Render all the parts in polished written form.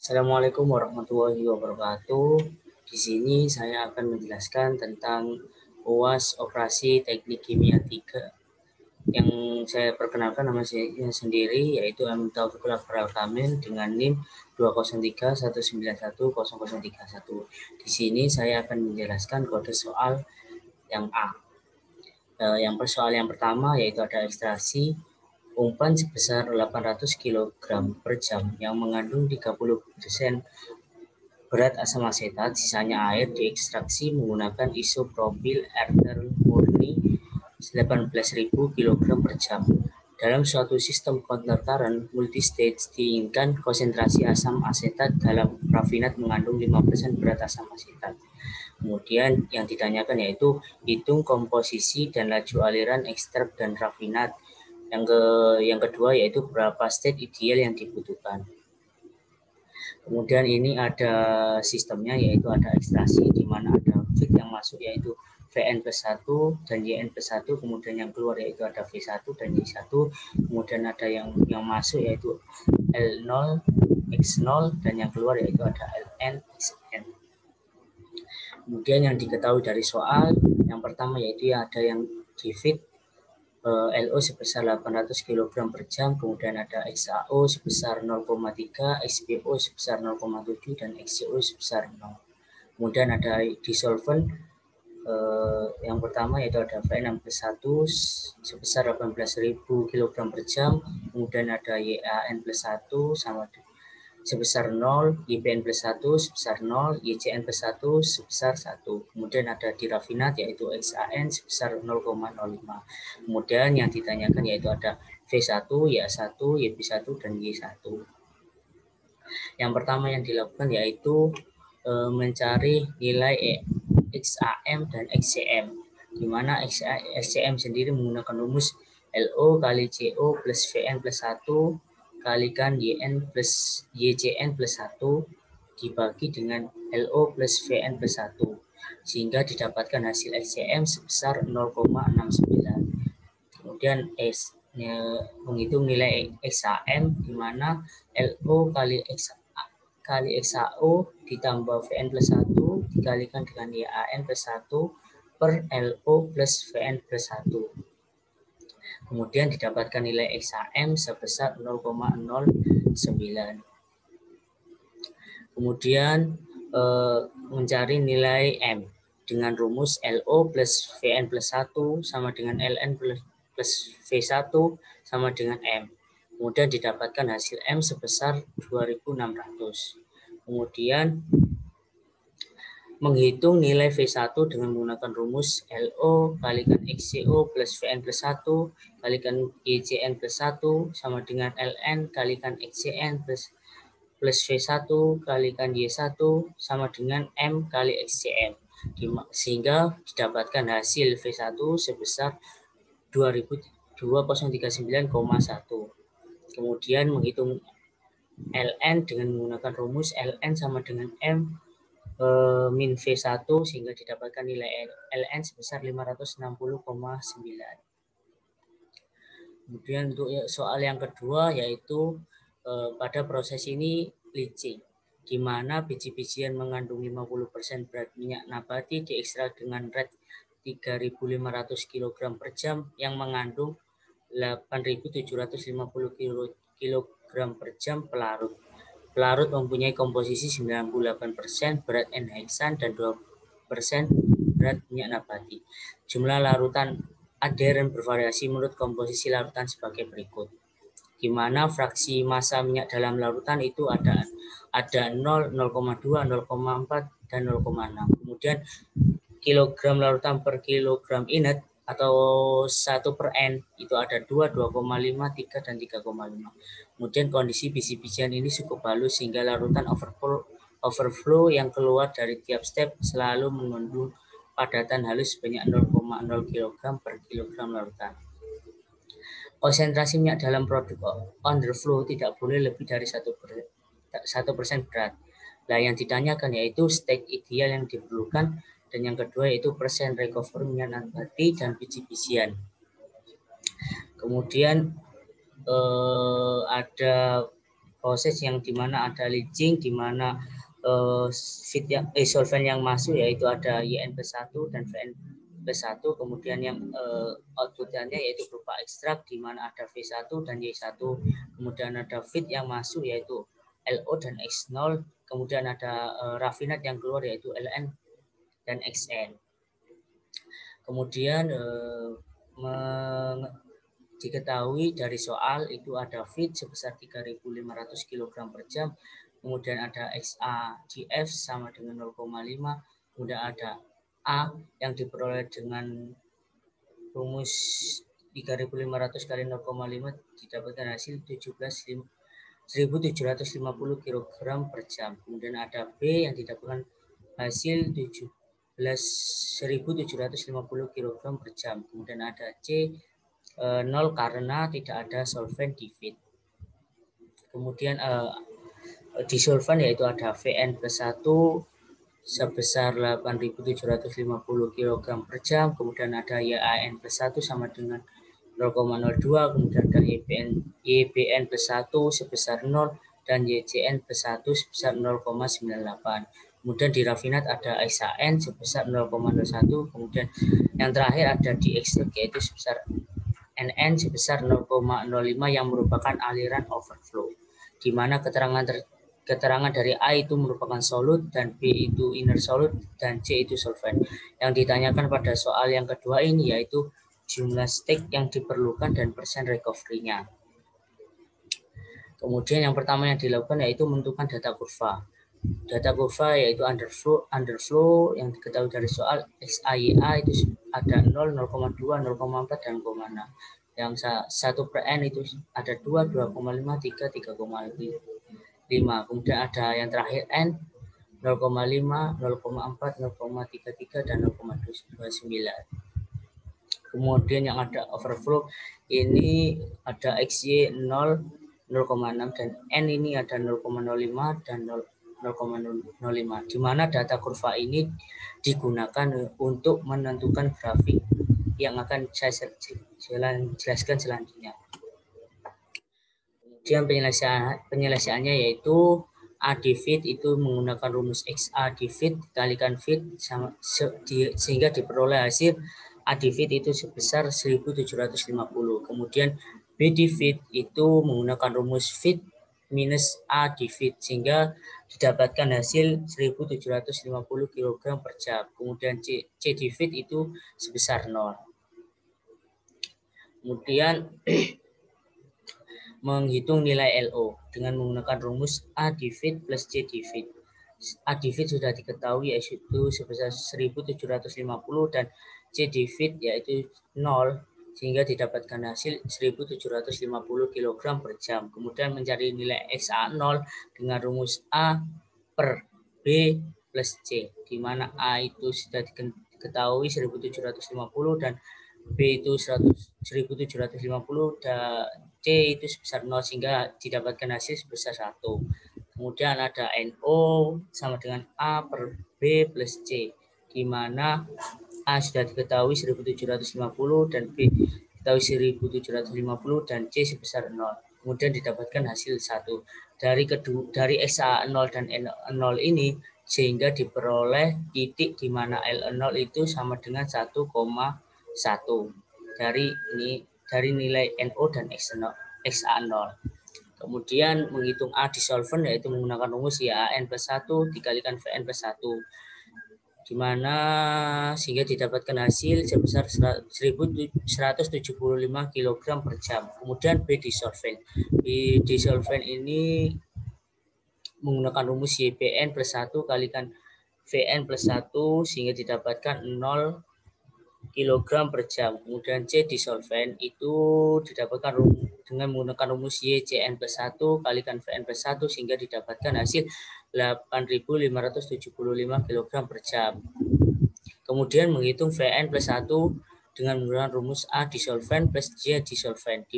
Assalamualaikum warahmatullahi wabarakatuh. Di sini saya akan menjelaskan tentang UAS Operasi Teknik Kimia 3. Yang saya perkenalkan nama saya sendiri yaitu M. Taufikul Akbar Kamil dengan NIM 203191001. Di sini saya akan menjelaskan kode soal yang A. Soal yang pertama yaitu ada ekstraksi umpan sebesar 800 kg per jam yang mengandung 30% berat asam asetat, sisanya air, diekstraksi menggunakan isopropil ether murni 18.000 kg per jam. Dalam suatu sistem counter current multistage diinginkan konsentrasi asam asetat dalam rafinat mengandung 5% berat asam asetat. Kemudian yang ditanyakan yaitu hitung komposisi dan laju aliran ekstrak dan rafinat. Yang kedua yaitu berapa state ideal yang dibutuhkan. Kemudian ini ada sistemnya yaitu ada ekstraksi di mana ada feed yang masuk yaitu Vn plus 1 dan Yn plus 1, kemudian yang keluar yaitu ada V1 dan Y1, kemudian ada yang masuk yaitu L0, X0 dan yang keluar yaitu ada Ln, Xn. Kemudian yang diketahui dari soal yang pertama yaitu ada yang di feed LO sebesar 800 kg per jam, kemudian ada XAO sebesar 0,3, XPO sebesar 0,7, dan XCO sebesar 0. Kemudian ada disolvent, yang pertama yaitu ada Vn+1 sebesar 18.000 kg per jam, kemudian ada YAN plus 1 sama sebesar 0, YPN plus 1 sebesar 0, YCN plus 1 sebesar 1. Kemudian ada di rafinat yaitu XAN sebesar 0,05. Kemudian yang ditanyakan yaitu ada V1, Y1, YB1, dan Y1. Yang pertama yang dilakukan yaitu mencari nilai XAM dan XCM, di mana XCM sendiri menggunakan rumus LO kali CO plus Vn plus 1 kalikan YN plus YCN plus 1 dibagi dengan LO plus Vn plus 1 sehingga didapatkan hasil XCM sebesar 0,69. Kemudian menghitung nilai XAM di mana LO kali XAO ditambah Vn plus 1 dikalikan dengan YAN plus 1 per LO plus Vn plus 1. Kemudian didapatkan nilai XAM sebesar 0,09. Kemudian mencari nilai M dengan rumus LO plus Vn plus 1 sama dengan Ln plus V1 sama dengan M. Kemudian didapatkan hasil M sebesar 2.600. Kemudian menghitung nilai V1 dengan menggunakan rumus LO kalikan XCO plus Vn plus 1 kalikan YCN plus 1 sama dengan Ln kalikan XCN plus V1 kalikan Y1 sama dengan M kali XCM. Sehingga didapatkan hasil V1 sebesar 2039,1. Kemudian menghitung Ln dengan menggunakan rumus Ln sama dengan M min V1 sehingga didapatkan nilai Ln sebesar 560,9. Kemudian untuk soal yang kedua yaitu pada proses ini leaching, di mana biji-bijian mengandung 50% berat minyak nabati diekstrak dengan rate 3.500 kg per jam yang mengandung 8.750 kg per jam pelarut. Pelarut mempunyai komposisi 98% berat enheksan dan 2% berat minyak nabati. Jumlah larutan adheren bervariasi menurut komposisi larutan sebagai berikut, di mana fraksi massa minyak dalam larutan itu ada 0, 0,2, 0,4, dan 0,6. Kemudian kilogram larutan per kilogram inert atau 1 per N itu ada 2, 2,5, 3, dan 3,5. Kemudian kondisi biji-bijian ini cukup halus sehingga larutan overflow yang keluar dari tiap step selalu mengandung padatan halus sebanyak 0,0 kg per kilogram larutan. Konsentrasi minyak dalam produk underflow tidak boleh lebih dari 1% berat. Nah, yang ditanyakan yaitu state ideal yang diperlukan, dan yang kedua yaitu persen recovery minyak nabati dan biji-bijian. Kemudian ada proses yang dimana ada leaching, dimana solvent yang masuk yaitu ada YN+1 dan VN+1, kemudian yang outputnya yaitu berupa ekstrak di mana ada V1 dan Y1, kemudian ada feed yang masuk yaitu LO dan X0, kemudian ada raffinat yang keluar yaitu LN dan XN. Kemudian diketahui dari soal itu ada feed sebesar 3.500 kg per jam, kemudian ada XADF sama dengan 0,5, kemudian ada A yang diperoleh dengan rumus 3.500 kali 0,5 didapatkan hasil 1.750 kg per jam, kemudian ada B yang didapatkan hasil 1.750 kg per jam, kemudian ada C 0 karena tidak ada solvent di feed. Kemudian di solvent yaitu ada VN+1 sebesar 8.750 kg per jam, kemudian ada YAN+1 sama dengan 0,02, kemudian ada YBN+1 sebesar 0 dan YCN+1 sebesar 0,98. Kemudian di rafinat ada XAN sebesar 0,01, kemudian yang terakhir ada di ekstrak yaitu sebesar NN sebesar 0,05 yang merupakan aliran overflow, di mana keterangan dari A itu merupakan solut dan B itu inner solute dan C itu solvent. Yang ditanyakan pada soal yang kedua ini yaitu jumlah stage yang diperlukan dan persen recovery-nya. Kemudian yang pertama yang dilakukan yaitu menentukan data kurva. Data kurva yaitu underflow yang diketahui dari soal XAYA itu ada 0, 0,2, 0,4 dan 0,6. Yang 1 per N itu ada 2, 2,5, 3, 3,5. Kemudian ada yang terakhir N 0,5, 0,4, 0,33 dan 0,29. Kemudian yang ada overflow ini ada XY 0, 0,6 dan N ini ada 0,05 dan 0,05, di mana data kurva ini digunakan untuk menentukan grafik yang akan saya jelaskan selanjutnya. Kemudian penyelesaiannya yaitu A di feed itu menggunakan rumus XA di feed dikalikan feed sehingga diperoleh hasil A di feed itu sebesar 1.750. Kemudian B di feed itu menggunakan rumus feed minus A di feed sehingga didapatkan hasil 1.750 kg per jam. Kemudian C di feed itu sebesar 0. Kemudian menghitung nilai LO dengan menggunakan rumus A di feed plus C di feed. A di feed sudah diketahui yaitu sebesar 1.750 dan C di feed yaitu 0 sehingga didapatkan hasil 1.750 kg per jam. Kemudian mencari nilai XA0 dengan rumus A per B plus C, di mana A itu sudah diketahui 1.750 dan B itu 1.750 dan C itu sebesar 0 sehingga didapatkan hasil sebesar 1. Kemudian ada NO sama dengan A per B plus C, di mana A sudah diketahui 1.750 dan B diketahui 1.750 dan C sebesar 0. Kemudian didapatkan hasil 1. Dari XA0 dan N0 ini sehingga diperoleh titik di mana L0 itu sama dengan 1,1 dari nilai NO dan XA0. Kemudian menghitung A di solvent yaitu menggunakan rumus YAN+1 dikalikan VN+1, di mana sehingga didapatkan hasil sebesar 1.175 kg per jam. Kemudian B di solvent. Di solvent ini menggunakan rumus YBN+1 kalikan VN+1 sehingga didapatkan 0 kg per jam. Kemudian C di solvent itu didapatkan dengan menggunakan rumus YCN+1 kalikan VN+1 sehingga didapatkan hasil 8.575 kg per jam. Kemudian menghitung VN+1 dengan menggunakan rumus A di solvent plus C di solvent,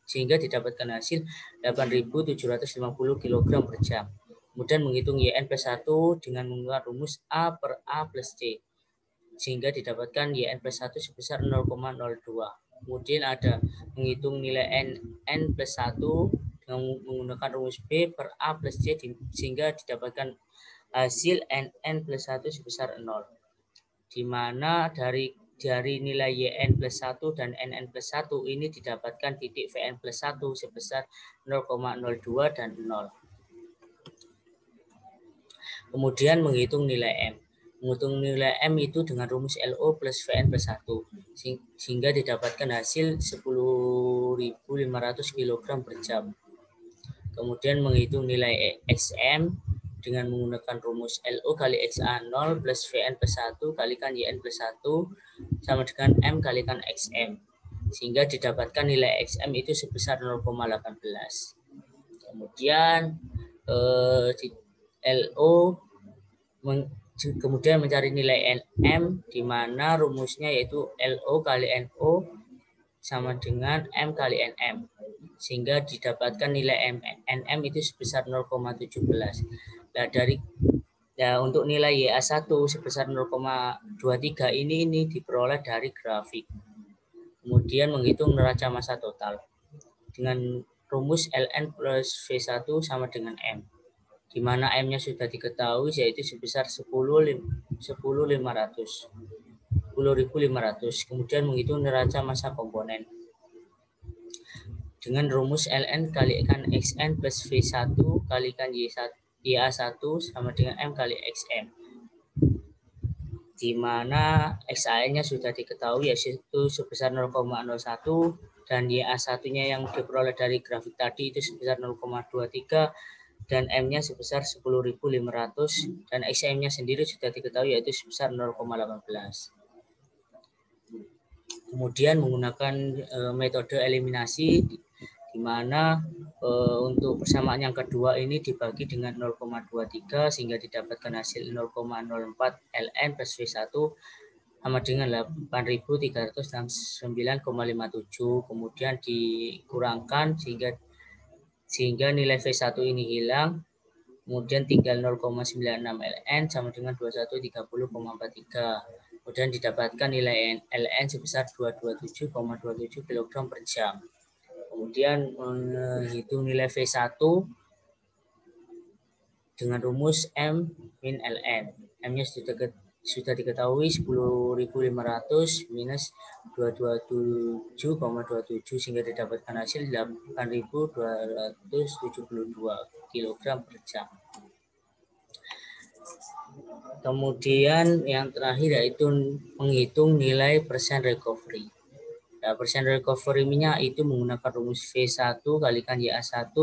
sehingga didapatkan hasil 8.750 kg per jam. Kemudian menghitung YN+1 dengan menggunakan rumus A per A plus C, sehingga didapatkan YN+1 sebesar 0,02. Kemudian ada menghitung nilai N+1 dengan menggunakan rumus B per A plus C sehingga didapatkan hasil NN plus 1 sebesar 0. Di mana dari nilai YN plus 1 dan NN plus 1 ini didapatkan titik VN plus 1 sebesar 0,02 dan 0. Kemudian menghitung nilai M. Menghitung nilai M itu dengan rumus LO plus VN plus 1 sehingga didapatkan hasil 10.500 kg per jam. Kemudian menghitung nilai XM dengan menggunakan rumus LO kali XA0 plus VN plus 1 kalikan YN plus 1 sama dengan M kalikan XM. Sehingga didapatkan nilai XM itu sebesar 0,18. Kemudian LO kemudian mencari nilai NM di mana rumusnya yaitu LO kali NO sama dengan M kali NM sehingga didapatkan nilai NM itu sebesar 0,17. Nah, untuk nilai YA1 sebesar 0,23 ini diperoleh dari grafik. Kemudian menghitung neraca massa total dengan rumus LN plus V1 sama dengan M, di mana M-nya sudah diketahui yaitu sebesar 10.500. Kemudian menghitung neraca massa komponen dengan rumus Ln kalikan Xn plus V1 kalikan YA1 sama dengan M kali XM, di mana XAN-nya sudah diketahui yaitu sebesar 0,01 dan YA1-nya yang diperoleh dari grafik tadi itu sebesar 0,23 dan M-nya sebesar 10.500 dan XM-nya sendiri sudah diketahui yaitu sebesar 0,18. Kemudian menggunakan metode eliminasi di mana untuk persamaan yang kedua ini dibagi dengan 0,23 sehingga didapatkan hasil 0,04 Ln plus V1 sama dengan 8.309,57. Kemudian dikurangkan sehingga nilai V1 ini hilang. Kemudian tinggal 0,96 Ln sama dengan 2130,43. Kemudian didapatkan nilai Ln sebesar 227,27 kg per jam. Kemudian menghitung nilai V1 dengan rumus M min Ln. M-nya sudah diketahui 10.500 minus 227,27 sehingga didapatkan hasil 8.272 kg per jam. Kemudian yang terakhir yaitu menghitung nilai persen recovery. Nah, persen recovery minyak itu menggunakan rumus V1 kalikan YA1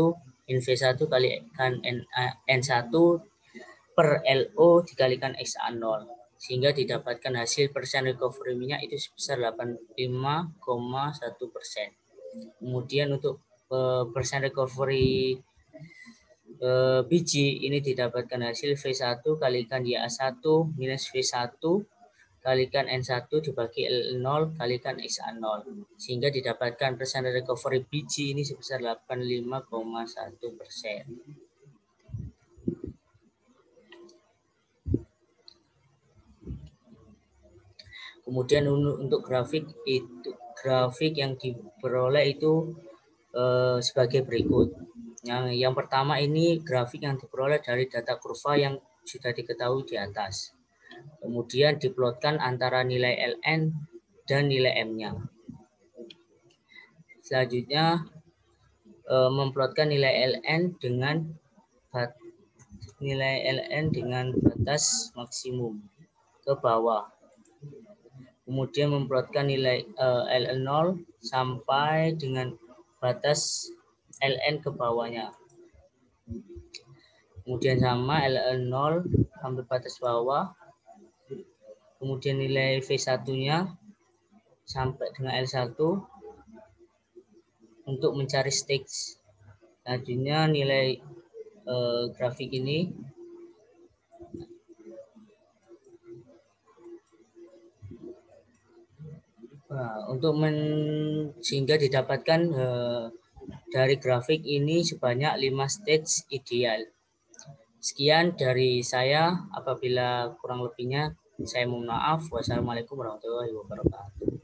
min V1 kalikan N1 per LO dikalikan XA0 sehingga didapatkan hasil persen recovery minyak itu sebesar 85,1%. Kemudian untuk persen recovery biji ini didapatkan hasil V1 kalikan YA1 minus V1 kalikan N1 dibagi L0 kalikan XA0 sehingga didapatkan persen recovery biji ini sebesar 85,1%. Kemudian untuk grafik yang diperoleh itu sebagai berikut. Yang pertama ini grafik yang diperoleh dari data kurva yang sudah diketahui di atas. Kemudian diplotkan antara nilai Ln dan nilai M-nya. Selanjutnya memplotkan nilai Ln dengan batas maksimum ke bawah. Kemudian memplotkan nilai L0 sampai dengan batas Ln ke bawahnya. Kemudian sama L0 sampai batas bawah. Kemudian nilai V1-nya sampai dengan L1 untuk mencari stage. Selanjutnya nilai grafik ini sehingga didapatkan dari grafik ini sebanyak 5 stage ideal. Sekian dari saya, apabila kurang lebihnya saya mohon maaf. Wassalamualaikum warahmatullahi wabarakatuh.